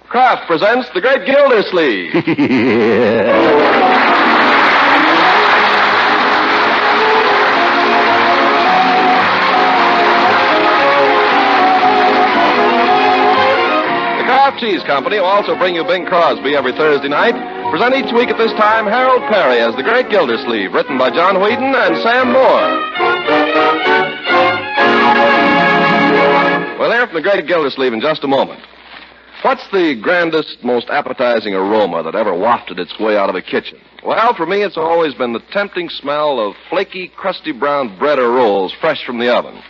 Kraft presents The Great Gildersleeves. The Kraft Cheese Company will also bring you Bing Crosby every Thursday night. Present each week at this time Harold Perry as The Great Gildersleeve, written by John Whedon and Sam Moore. We'll hear from The Great Gildersleeve in just a moment. What's the grandest, most appetizing aroma that ever wafted its way out of a kitchen? Well, for me, it's always been the tempting smell of flaky, crusty brown bread or rolls fresh from the oven.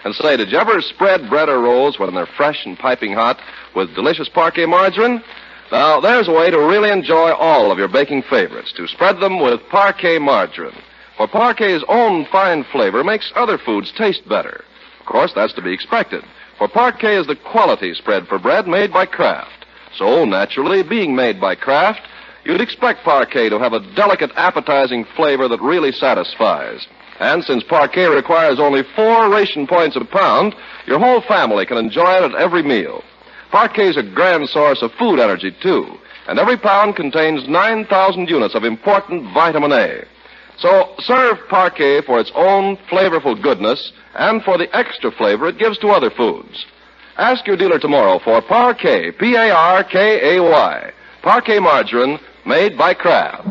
And say, did you ever spread bread or rolls when they're fresh and piping hot with delicious Parquet margarine? Now, there's a way to really enjoy all of your baking favorites, to spread them with Parquet margarine. For Parquet's own fine flavor makes other foods taste better. Of course, that's to be expected. For Parquet is the quality spread for bread made by Kraft. So, naturally, being made by Kraft, you'd expect Parquet to have a delicate, appetizing flavor that really satisfies. And since Parquet requires only 4 ration points a pound, your whole family can enjoy it at every meal. Parquet's a grand source of food energy, too, and every pound contains 9,000 units of important vitamin A. So serve Parquet for its own flavorful goodness and for the extra flavor it gives to other foods. Ask your dealer tomorrow for Parquet, P-A-R-K-A-Y, Parquet margarine made by Kraft.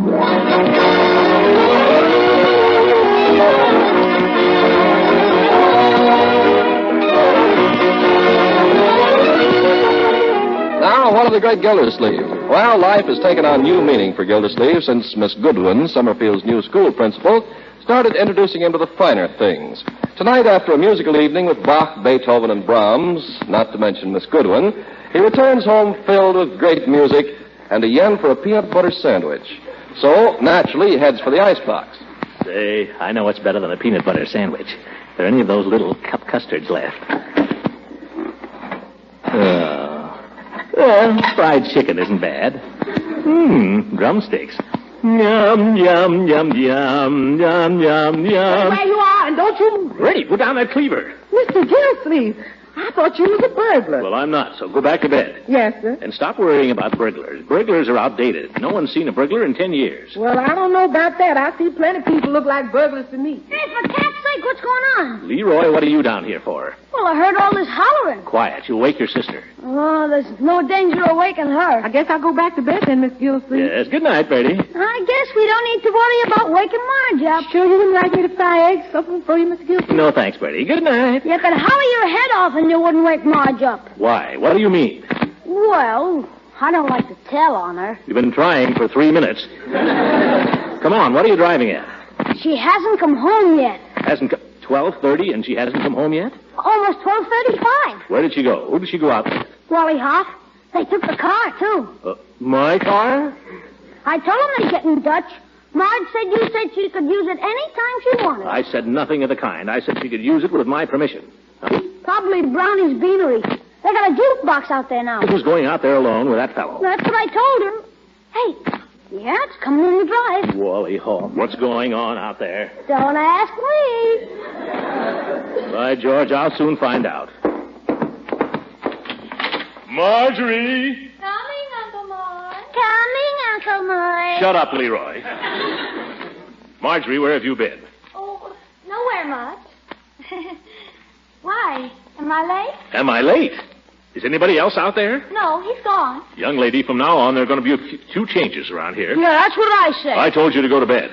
Now, what of the Great Gildersleeve? Well, life has taken on new meaning for Gildersleeve since Miss Goodwin, Summerfield's new school principal, started introducing him to the finer things. Tonight, after a musical evening with Bach, Beethoven, and Brahms, not to mention Miss Goodwin, he returns home filled with great music and a yen for a peanut butter sandwich. So, naturally, he heads for the icebox. Say, I know what's better than a peanut butter sandwich. Are there any of those little cup custards left? Well, fried chicken isn't bad. Drumsticks. Yum, yum, yum, yum, yum, yum, yum. There you are, and don't you... Ready, put down that cleaver. Mr. Gildersleeve, I thought you was a burglar. Well, I'm not, so go back to bed. Yes, sir. And stop worrying about burglars. Burglars are outdated. No one's seen a burglar in 10 years. Well, I don't know about that. I see plenty of people look like burglars to me. Hey, for cat's sake, what's going on? Leroy, what are you down here for? Well, I heard all this hollering. Quiet, you'll wake your sister. Oh, there's no danger of waking her. I guess I'll go back to bed then, Miss Gildersleeve. Yes, good night, Bertie. I guess we don't need to worry about waking Marge up. Sure you wouldn't like me to fry eggs, something for you, Miss Gildersleeve? No, thanks, Bertie. Good night. You could holler your head off and you wouldn't wake Marge up. Why? What do you mean? Well, I don't like to tell on her. You've been trying for 3 minutes. Come on, what are you driving at? She hasn't come home yet. Hasn't come... 12:30 and she hasn't come home yet? Almost 12:35. Where did she go? Who did she go out with? Wally Hoff. They took the car, too. My car? I told them they'd get in Dutch. Marge said you said she could use it any time she wanted. I said nothing of the kind. I said she could use it with my permission. Huh? Probably Brownie's Beanery. They got a jukebox out there now. Who's going out there alone with that fellow? That's what I told him. Hey, yeah, it's coming in the drive. Wally Hall. What's going on out there? Don't ask me. By George, I'll soon find out. Marjorie! Coming, Uncle Moy. Coming, Uncle Moy. Shut up, Leroy. Marjorie, where have you been? Oh, nowhere much. Why? Am I late? Am I late? Is anybody else out there? No, he's gone. Young lady, from now on, there are going to be a few changes around here. Yeah, that's what I say. I told you to go to bed.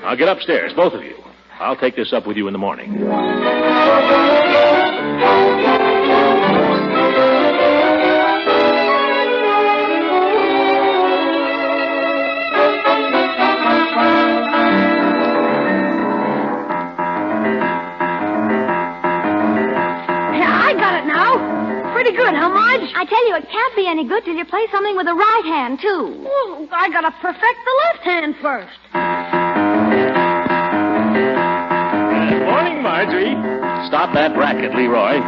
Now get upstairs, both of you. I'll take this up with you in the morning. Pretty good, huh, Marge? I tell you, it can't be any good till you play something with the right hand, too. Well, I gotta perfect the left hand first. Good morning, Marjorie. Stop that racket, Leroy.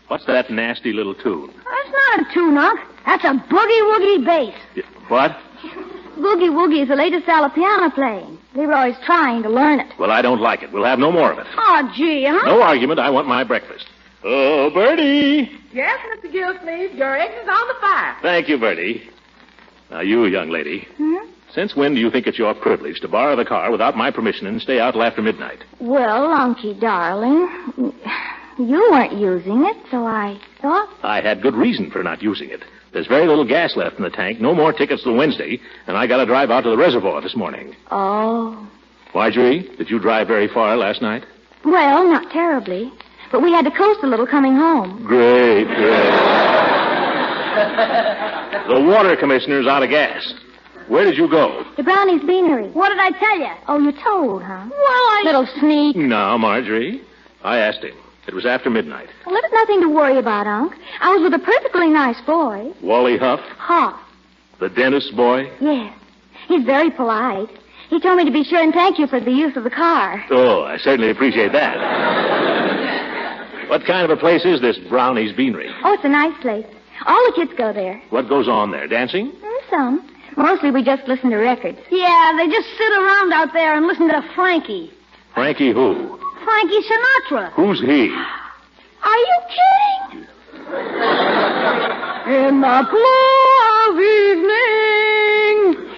What's that nasty little tune? That's not a tune, Unc. That's a boogie-woogie bass. What? Boogie-woogie is the latest style of piano playing. Leroy's trying to learn it. Well, I don't like it. We'll have no more of it. Oh, gee, huh? No argument. I want my breakfast. Oh, Bertie. Yes, Mr. Gildersleeves, your eggs is on the fire. Thank you, Bertie. Now, you, young lady. Since when do you think it's your privilege to borrow the car without my permission and stay out till after midnight? Well, Unky, darling, you weren't using it, so I thought... I had good reason for not using it. There's very little gas left in the tank, no more tickets till Wednesday, and I got to drive out to the reservoir this morning. Oh. Marjorie, did you drive very far last night? Well, not terribly. But we had to coast a little coming home. Great. The water commissioner's out of gas. Where did you go? To Brownie's Beanery. What did I tell you? Oh, you told, huh? Well, Little sneak. No, Marjorie. I asked him. It was after midnight. Well, there's nothing to worry about, Unc. I was with a perfectly nice boy. Wally Huff? Huff. The dentist's boy? Yes. He's very polite. He told me to be sure and thank you for the use of the car. Oh, I certainly appreciate that. What kind of a place is this Brownie's Beanery? Oh, it's a nice place. All the kids go there. What goes on there? Dancing? Some. Mostly we just listen to records. Yeah, they just sit around out there and listen to Frankie. Frankie who? Frankie Sinatra. Who's he? Are you kidding? In the glow of evening.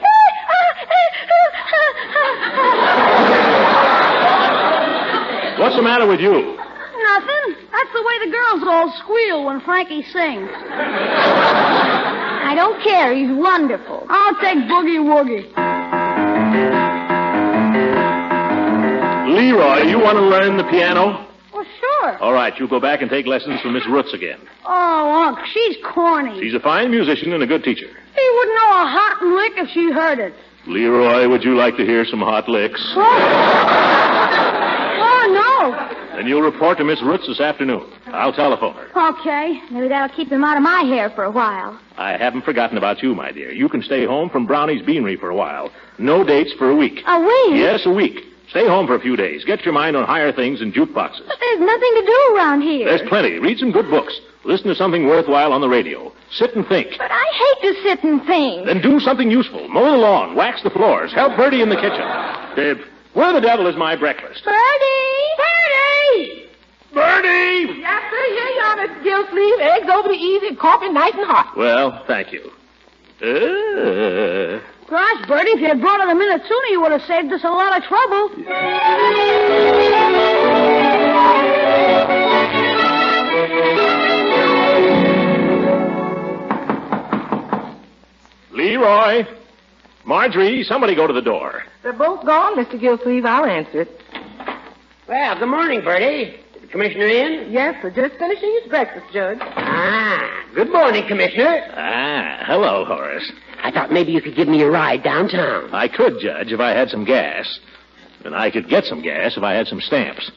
What's the matter with you? Nothing. That's the way the girls all squeal when Frankie sings. I don't care. He's wonderful. I'll take Boogie Woogie. Leroy, you want to learn the piano? Well, sure. All right, you go back and take lessons from Miss Roots again. Oh, Unc, she's corny. She's a fine musician and a good teacher. She wouldn't know a hot lick if she heard it. Leroy, would you like to hear some hot licks? Oh, no. Then you'll report to Miss Roots this afternoon. I'll telephone her. Okay. Maybe that'll keep him out of my hair for a while. I haven't forgotten about you, my dear. You can stay home from Brownie's Beanery for a while. No dates for a week. A week? Yes, a week. Stay home for a few days. Get your mind on higher things and jukeboxes. But there's nothing to do around here. There's plenty. Read some good books. Listen to something worthwhile on the radio. Sit and think. But I hate to sit and think. Then do something useful. Mow the lawn. Wax the floors. Help Bertie in the kitchen. Where the devil is my breakfast? Bertie! Bertie! Yes, sir. Here you are, Mr. Gildersleeves. Eggs over the easy, coffee nice and hot. Well, thank you. Gosh, Bertie, if you had brought it a minute sooner, you would have saved us a lot of trouble. Leroy! Marjorie, somebody go to the door. They're both gone, Mr. Gildersleeves. I'll answer it. Well, good morning, Bertie. Is the commissioner in? Yes, sir. Just finishing his breakfast, Judge. Good morning, Commissioner. Hello, Horace. I thought maybe you could give me a ride downtown. I could, Judge, if I had some gas. And I could get some gas if I had some stamps.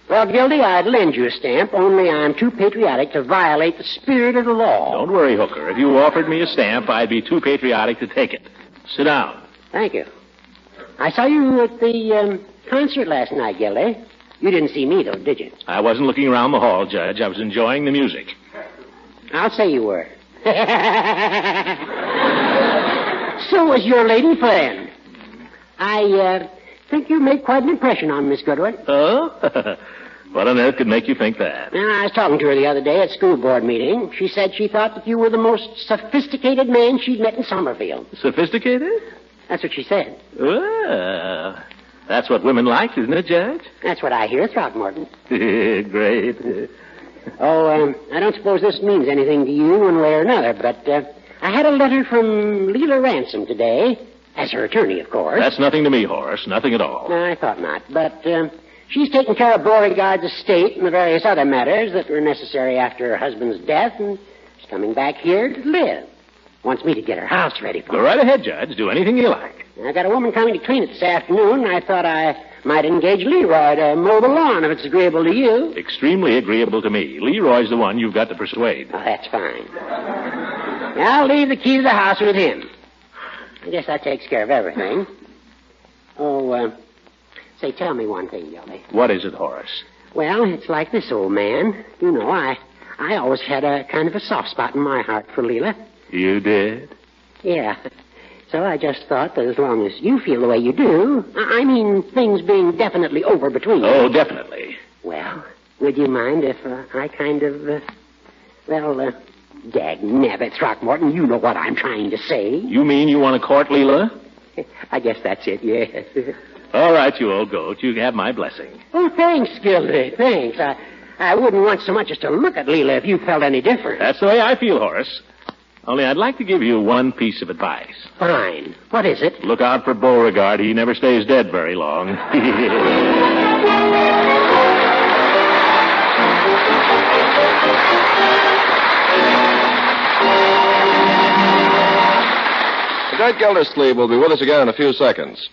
Well, Gildy, I'd lend you a stamp, only I'm too patriotic to violate the spirit of the law. Don't worry, Hooker. If you offered me a stamp, I'd be too patriotic to take it. Sit down. Thank you. I saw you at the concert last night, Gildy. You didn't see me, though, did you? I wasn't looking around the hall, Judge. I was enjoying the music. I'll say you were. So was your lady friend. I think you made quite an impression on Miss Goodwin. Oh? What on earth could make you think that? Well, I was talking to her the other day at school board meeting. She said she thought that you were the most sophisticated man she'd met in Somerville. Sophisticated? That's what she said. Well, that's what women like, isn't it, Judge? That's what I hear, Throckmorton. Great. I don't suppose this means anything to you one way or another, but I had a letter from Leila Ransom today, as her attorney, of course. That's nothing to me, Horace. Nothing at all. No, I thought not. But she's taking care of Beauregard's estate and the various other matters that were necessary after her husband's death, and she's coming back here to live. Wants me to get her house ready for her. Go right ahead, Judge. Do anything you like. I got a woman coming to clean it this afternoon, and I thought I might engage Leroy to mow the lawn if it's agreeable to you. Extremely agreeable to me. Leroy's the one you've got to persuade. Oh, that's fine. I'll leave the key to the house with him. I guess that takes care of everything. Say, tell me one thing, Gildy. What is it, Horace? Well, it's like this, old man. You know, I always had a kind of a soft spot in my heart for Leila. You did? Yeah. So I just thought that as long as you feel the way you do, I mean things being definitely over between you. Oh, definitely. Well, Would you mind if I kind of, dag-nabbit, Throckmorton, you know what I'm trying to say. You mean you want to court Leila? I guess that's it, yes. All right, you old goat. You have my blessing. Oh, thanks, Gildy, thanks. I wouldn't want so much as to look at Leila if you felt any different. That's the way I feel, Horace. Only I'd like to give you one piece of advice. Fine. What is it? Look out for Beauregard. He never stays dead very long. The great Gildersleeves will be with us again in a few seconds.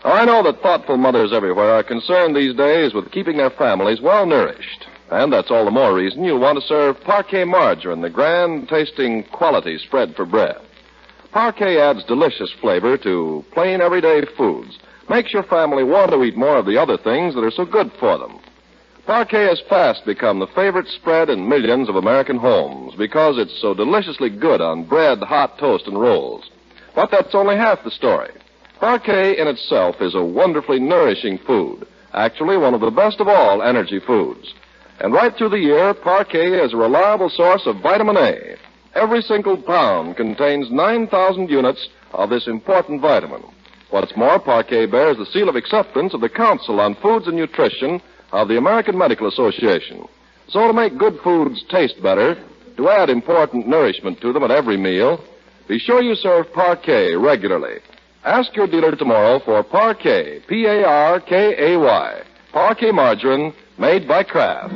Now, I know that thoughtful mothers everywhere are concerned these days with keeping their families well nourished. And that's all the more reason you'll want to serve Parquet margarine, the grand-tasting quality spread for bread. Parquet adds delicious flavor to plain everyday foods. Makes your family want to eat more of the other things that are so good for them. Parquet has fast become the favorite spread in millions of American homes because it's so deliciously good on bread, hot toast, and rolls. But that's only half the story. Parquet in itself is a wonderfully nourishing food, actually one of the best of all energy foods. And right through the year, Parquet is a reliable source of vitamin A. Every single pound contains 9,000 units of this important vitamin. What's more, Parquet bears the seal of acceptance of the Council on Foods and Nutrition of the American Medical Association. So to make good foods taste better, to add important nourishment to them at every meal, be sure you serve Parquet regularly. Ask your dealer tomorrow for Parquet, P-A-R-K-A-Y, Parquet margarine made by Kraft.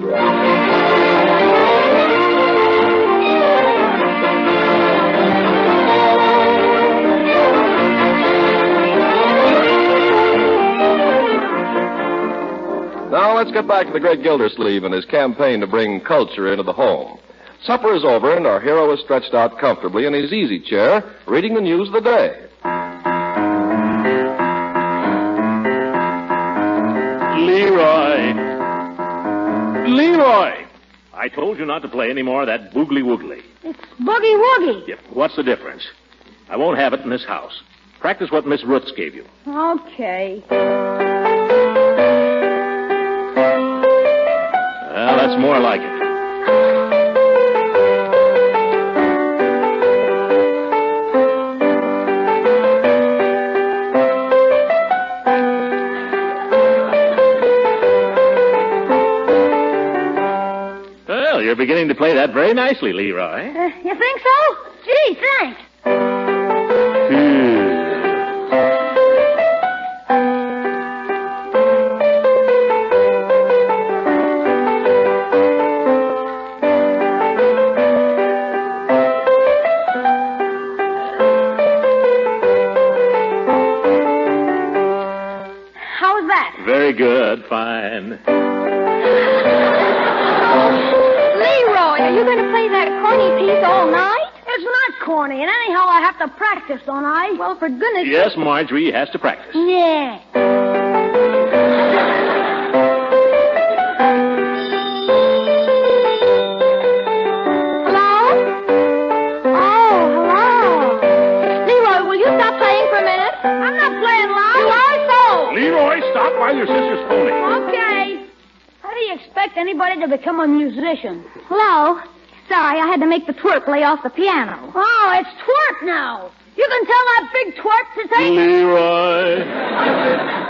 Now let's get back to the great Gildersleeve and his campaign to bring culture into the home. Supper is over and our hero is stretched out comfortably in his easy chair, reading the news of the day. Leroy! I told you not to play any more of that boogly woogly. It's boogie woogie. Yep. What's the difference? I won't have it in this house. Practice what Miss Roots gave you. Okay. Well, that's more like it. Well, you're beginning to play that very nicely, Leroy. You think so? Gee, thanks. How was that? Very good. Fine. Leroy, are you going to play that corny piece all night? It's not corny, and anyhow I have to practice, don't I? Well, for goodness sake. Yes, Marjorie has to practice. Yeah. Hello? Oh, hello. Leroy, will you stop playing for a minute? I'm not playing loud. You are so. Leroy, stop while your sister's phoning. Okay. How do you expect anybody to become a musician? Hello? Sorry, I had to make the twerp lay off the piano. Oh, it's twerp now. You can tell that big twerp to take... Leroy,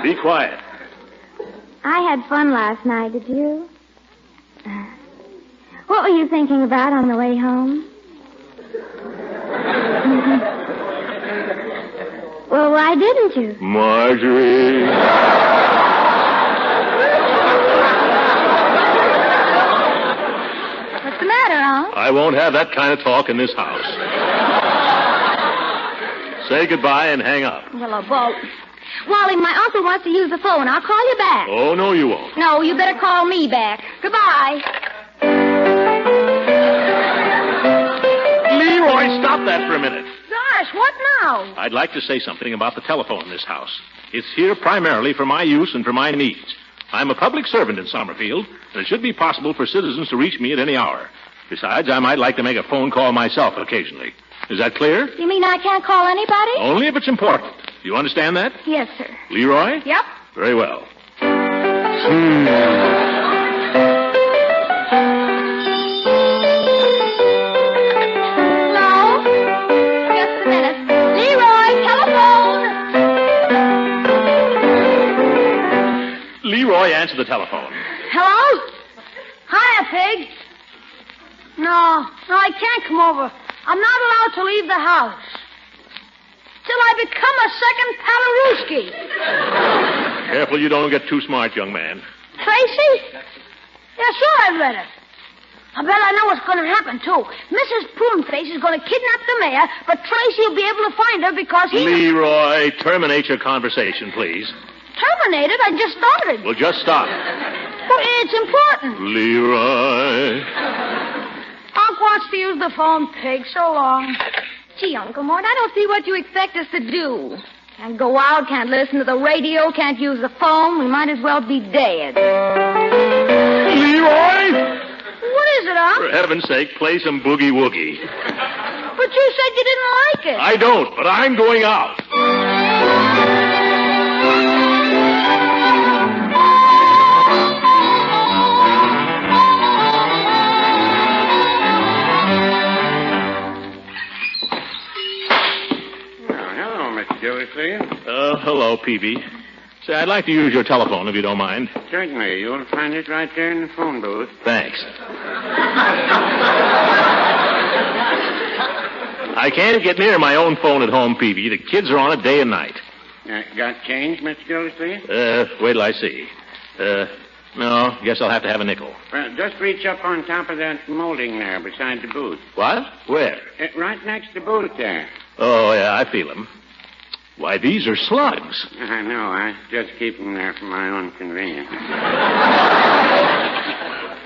be quiet. I had fun last night, did you? What were you thinking about on the way home? Well, why didn't you? Marjorie. What's the matter, Unc? I won't have that kind of talk in this house. Say goodbye and hang up. Well, a boat. Wally, my uncle wants to use the phone. I'll call you back. Oh, no, you won't. No, you better call me back. Goodbye. Leroy, stop that for a minute. Gosh, what now? I'd like to say something about the telephone in this house. It's here primarily for my use and for my needs. I'm a public servant in Summerfield, and it should be possible for citizens to reach me at any hour. Besides, I might like to make a phone call myself occasionally. Is that clear? You mean I can't call anybody? Only if it's important. Do you understand that? Yes, sir. Leroy? Yep. Very well. answer the telephone. Hello? Hiya, Pig. No, I can't come over. I'm not allowed to leave the house. Till I become a second Palarooski. Careful you don't get too smart, young man. Tracy? Yeah, sure, I've read it. I bet I know what's going to happen, too. Mrs. Pruneface is going to kidnap the mayor, but Tracy will be able to find her because he... Leroy, terminate your conversation, please. Terminated? I just started. Well, just stop. Well, it's important. Leroy. Unc wants to use the phone, Pig. So long. Gee, Uncle Mort, I don't see what you expect us to do. Can't go out, can't listen to the radio, can't use the phone. We might as well be dead. Leroy! What is it, Unc? For heaven's sake, play some boogie-woogie. But you said you didn't like it. I don't, but I'm going out. Hello, Mr. Gildersleeves. Hello, Peavy. Say, I'd like to use your telephone, if you don't mind. Certainly. You'll find it right there in the phone booth. Thanks. I can't get near my own phone at home, Peavy. The kids are on it day and night. Got change, Mr. Gildersleeve? Wait till I see. No, guess I'll have to have a nickel. Well, just reach up on top of that molding there beside the booth. What? Where? Right next to the booth there. Oh, yeah, I feel them. Why, these are slugs. I know. I just keep them there for my own convenience.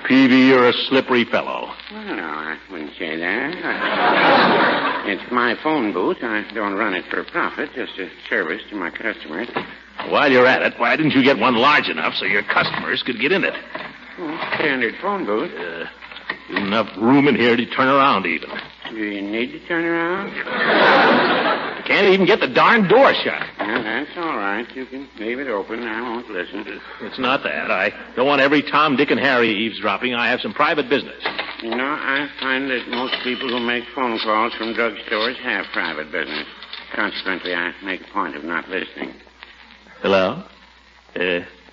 Peavy, you're a slippery fellow. Well, no, I wouldn't say that. It's my phone booth. I don't run it for profit, just a service to my customers. While you're at it, why didn't you get one large enough so your customers could get in it? Standard phone booth. Enough room in here to turn around even. Do you need to turn around? Can't even get the darn door shut. Well, that's all right. You can leave it open. I won't listen. It's not that. I don't want every Tom, Dick, and Harry eavesdropping. I have some private business. You know, I find that most people who make phone calls from drugstores have private business. Consequently, I make a point of not listening. Hello?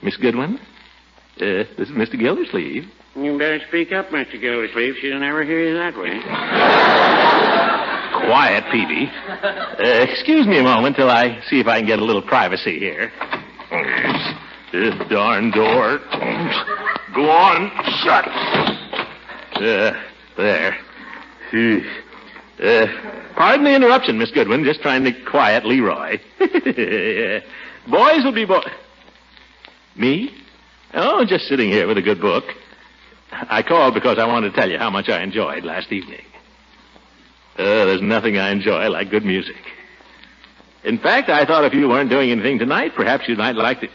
Miss Goodwin? This is Mr. Gildersleeve. You better speak up, Mr. Gildersleeve. She'll never hear you that way. Quiet, Peavy. Excuse me a moment till I see if I can get a little privacy here. This darn door. Go on, shut. There. Pardon the interruption, Miss Goodwin. Just trying to quiet Leroy. Boys will be Me? Oh, just sitting here with a good book. I called because I wanted to tell you how much I enjoyed last evening. There's nothing I enjoy like good music. In fact, I thought if you weren't doing anything tonight, perhaps you might like to...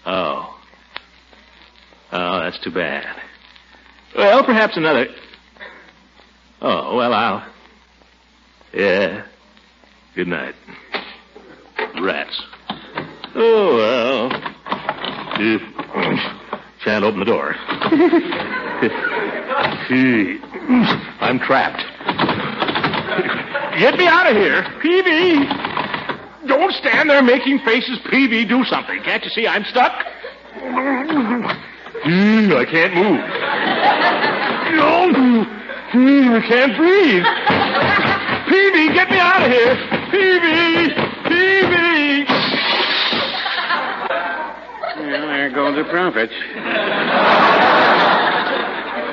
Oh, that's too bad. Well, perhaps another... Oh, well, I'll... Yeah. Good night. Rats. Oh, well... Shan't open the door. I'm trapped. Get me out of here. Peavy! Don't stand there making faces, Peavy. Do something. Can't you see I'm stuck? I can't move. I can't breathe. Peavy, get me out of here. Peavy! Peavy! Well, there go the profits.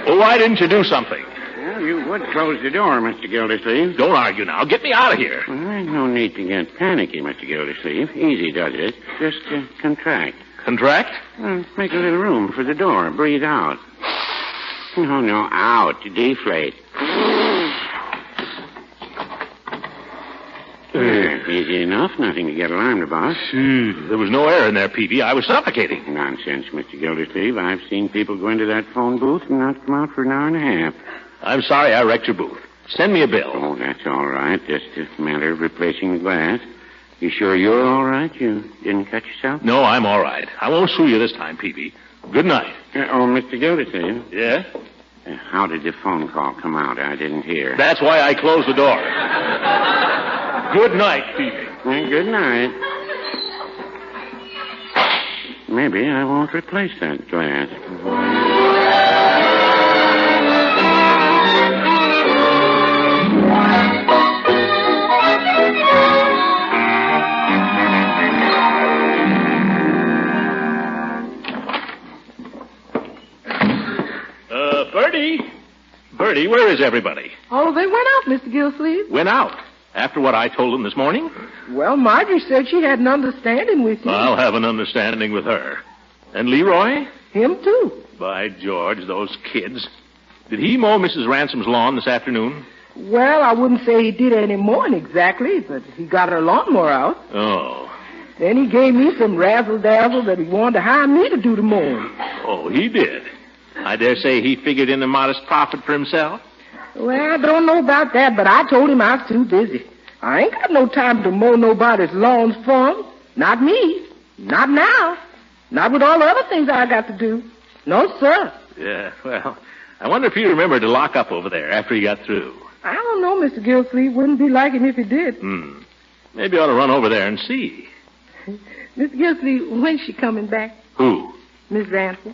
Well, why didn't you do something? Well, you would close the door, Mr. Gildersleeve. Don't argue now. Get me out of here. Well, there's no need to get panicky, Mr. Gildersleeve. Easy does it. Just contract. Contract? Make a little room for the door. Breathe out. No, out. Deflate. Easy enough. Nothing to get alarmed about. There was no air in there, Peavy. I was suffocating. Nonsense, Mr. Gildersleeve. I've seen people go into that phone booth and not come out for an hour and a half. I'm sorry I wrecked your booth. Send me a bill. Oh, that's all right. Just a matter of replacing the glass. You sure you're all right? You didn't cut yourself? No, I'm all right. I won't sue you this time, Peavy. Good night. Mr. Gildersleeve. Yeah? How did the phone call come out? I didn't hear. That's why I closed the door. Good night, Peavy. Good night. maybe I won't replace that glass. Bertie, where is everybody? Oh, they went out, Mr. Gildersleeves. Went out. After what I told them this morning? Well, Marjorie said she had an understanding with you. I'll have an understanding with her. And Leroy? Him, too. By George, those kids. Did he mow Mrs. Ransom's lawn this afternoon? Well, I wouldn't say he did any mowing exactly, but he got her lawnmower out. Oh. Then he gave me some razzle-dazzle that he wanted to hire me to do the mowing. Oh, he did? I dare say he figured in a modest profit for himself. Well, I don't know about that, but I told him I was too busy. I ain't got no time to mow nobody's lawns for him. Not me. Not now. Not with all the other things I got to do. No, sir. Yeah, well, I wonder if he remembered to lock up over there after he got through. I don't know, Mr. Gildersleeves. Wouldn't be like him if he did. Maybe I ought to run over there and see. Mr. Gildersleeves, when's she coming back? Who? Miss Ransom.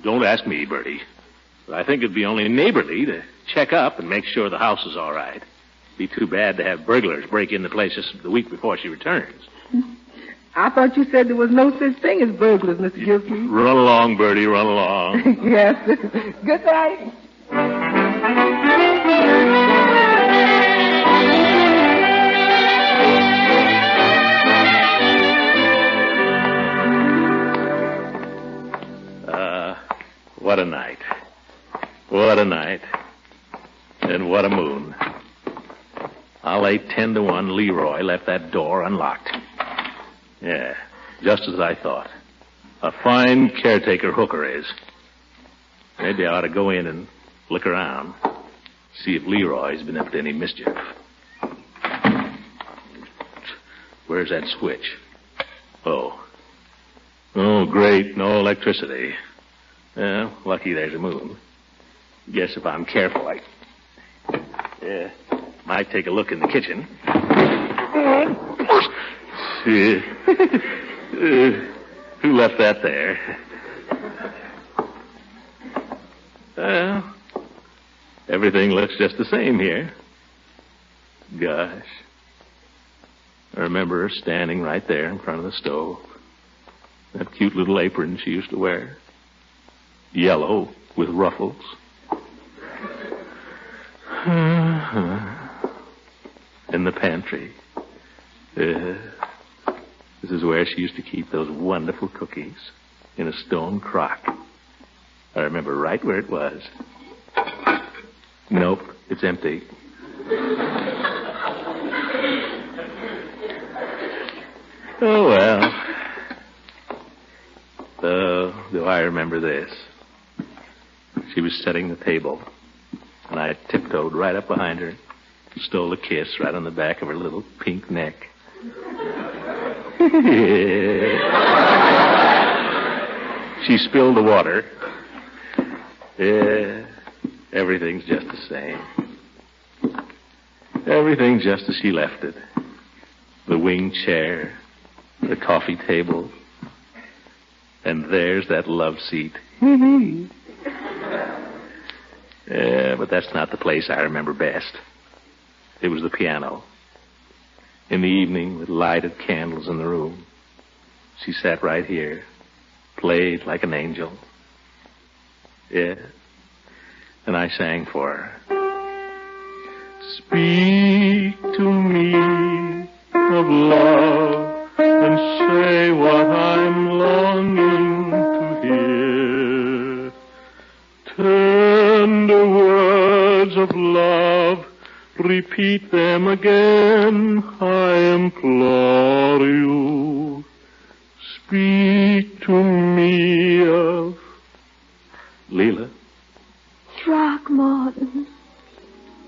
Don't ask me, Bertie. But I think it'd be only neighborly to check up and make sure the house is all right. Be too bad to have burglars break in the place just the week before she returns. I thought you said there was no such thing as burglars, Mr. Gildersleeves. Run along, Bertie, run along. Yes. Good night. What a night. What a night. And what a moon. I'll lay 10-1 Leroy left that door unlocked. Yeah, just as I thought. A fine caretaker hooker is. Maybe I ought to go in and look around. See if Leroy's been up to any mischief. Where's that switch? Oh, great. No electricity. Well, lucky there's a moon. Guess if I'm careful, might take a look in the kitchen. Who left that there? Well, everything looks just the same here. Gosh. I remember her standing right there in front of the stove. That cute little apron she used to wear. Yellow with ruffles. In the pantry. This is where she used to keep those wonderful cookies in a stone crock. I remember right where it was. Nope, it's empty. Oh, well. Do I remember this? She was setting the table, and I tiptoed right up behind her, stole a kiss right on the back of her little pink neck. She spilled the water. Yeah, everything's just the same. Everything's just as she left it. The wing chair, the coffee table, and there's that love seat. Yeah, but that's not the place I remember best. It was the piano. In the evening, with lighted candles in the room, she sat right here, played like an angel. Yeah, and I sang for her. Speak to me of love and say what I'm longing to hear. Tender words of love, repeat them again, I implore you. Speak to me of... Leila? Throckmorton.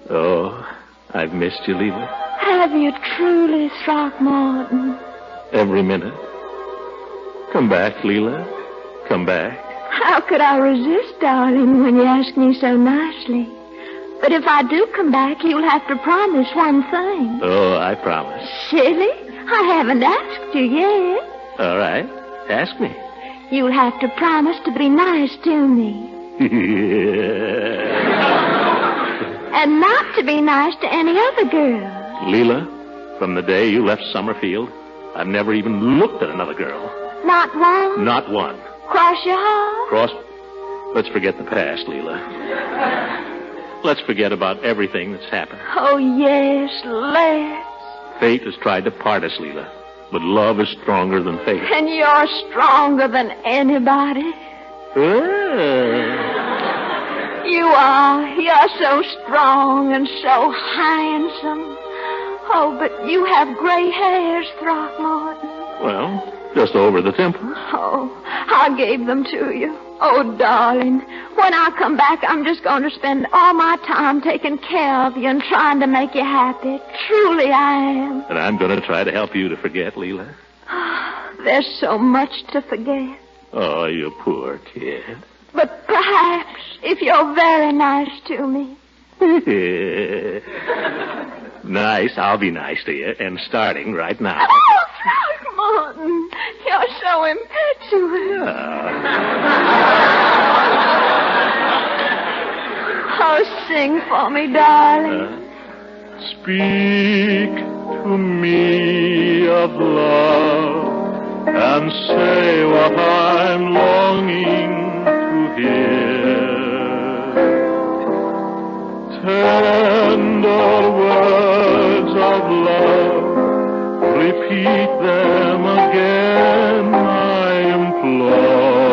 Oh, I've missed you, Leila. Have you truly, Throckmorton? Every minute. Come back, Leila. Come back. How could I resist, darling, when you ask me so nicely? But if I do come back, you'll have to promise one thing. Oh, I promise. Silly. I haven't asked you yet. All right. Ask me. you'll have to promise to be nice to me. And not to be nice to any other girl. Leila, from the day you left Summerfield, I've never even looked at another girl. Not one? Not one. Cross your heart? Let's forget the past, Leila. Let's forget about everything that's happened. Oh, yes, let's. Fate has tried to part us, Leila, but love is stronger than fate. And you're stronger than anybody. You are. You're so strong and so handsome. Oh, but you have gray hairs, Throckmorton. Well, just over the temples. Oh, I gave them to you. Oh, darling, when I come back, I'm just going to spend all my time taking care of you and trying to make you happy. Truly, I am. And I'm going to try to help you to forget, Leila. There's so much to forget. Oh, you poor kid. But perhaps, if you're very nice to me. Nice, I'll be nice to you, and starting right now. Oh, Throckmorton, you're so impetuous. Oh, sing for me, darling. Speak to me of love and say what I'm longing to hear. Tender words of love, repeat them again, I implore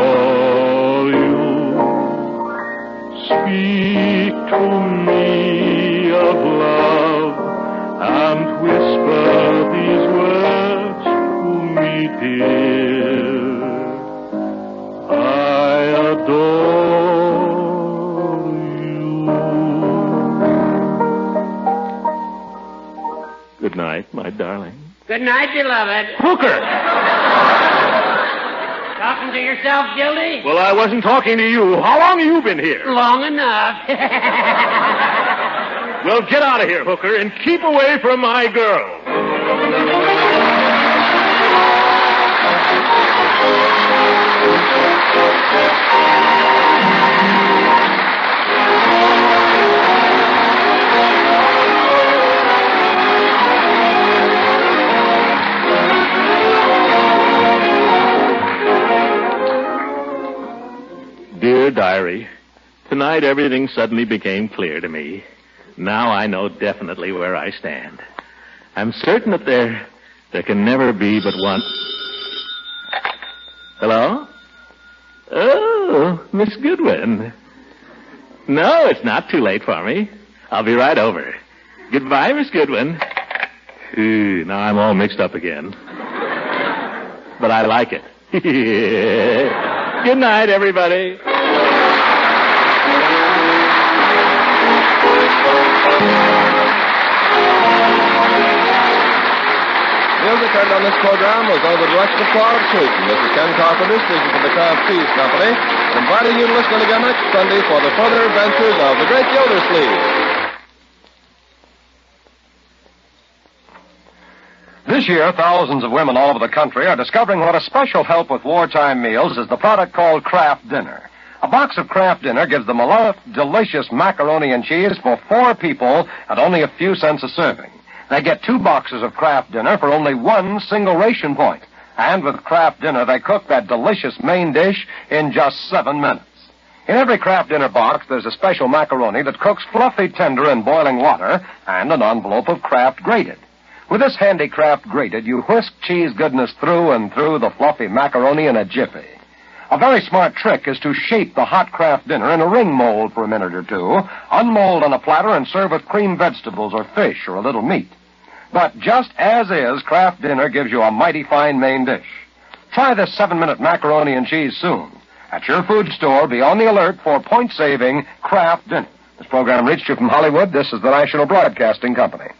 you. Speak to me of love and whisper these words to me, dear. I adore you. Good night, my darling. Good night, beloved. Hooker! Talking to yourself, Gildy? Well, I wasn't talking to you. How long have you been here? Long enough. Well, get out of here, Hooker, and keep away from my girl. Dear Diary, tonight everything suddenly became clear to me. Now I know definitely where I stand. I'm certain that there can never be but one. Hello? Oh, Miss Goodwin. No, it's not too late for me. I'll be right over. Goodbye, Miss Goodwin. Now I'm all mixed up again. But I like it. Good night, everybody. Music heard on this program was under the direction of Claude Sweeten. This is Ken Carpenter speaking from the Kraft Cheese Company, inviting you to listen again next Sunday for the further adventures of the great Gildersleeves. This year, thousands of women all over the country are discovering what a special help with wartime meals is the product called Kraft Dinner. A box of Kraft Dinner gives them a lot of delicious macaroni and cheese for 4 people at only a few cents a serving. They get 2 boxes of Kraft Dinner for only 1 single ration point. And with Kraft Dinner, they cook that delicious main dish in just 7 minutes. In every Kraft Dinner box, there's a special macaroni that cooks fluffy tender in boiling water and an envelope of Kraft Grated. With this handy Kraft Grated, you whisk cheese goodness through and through the fluffy macaroni in a jiffy. A very smart trick is to shape the hot Kraft Dinner in a ring mold for a minute or two, unmold on a platter, and serve with creamed vegetables or fish or a little meat. But just as is, Kraft Dinner gives you a mighty fine main dish. Try this 7-minute macaroni and cheese soon. At your food store, be on the alert for point-saving Kraft Dinner. This program reached you from Hollywood. This is the National Broadcasting Company.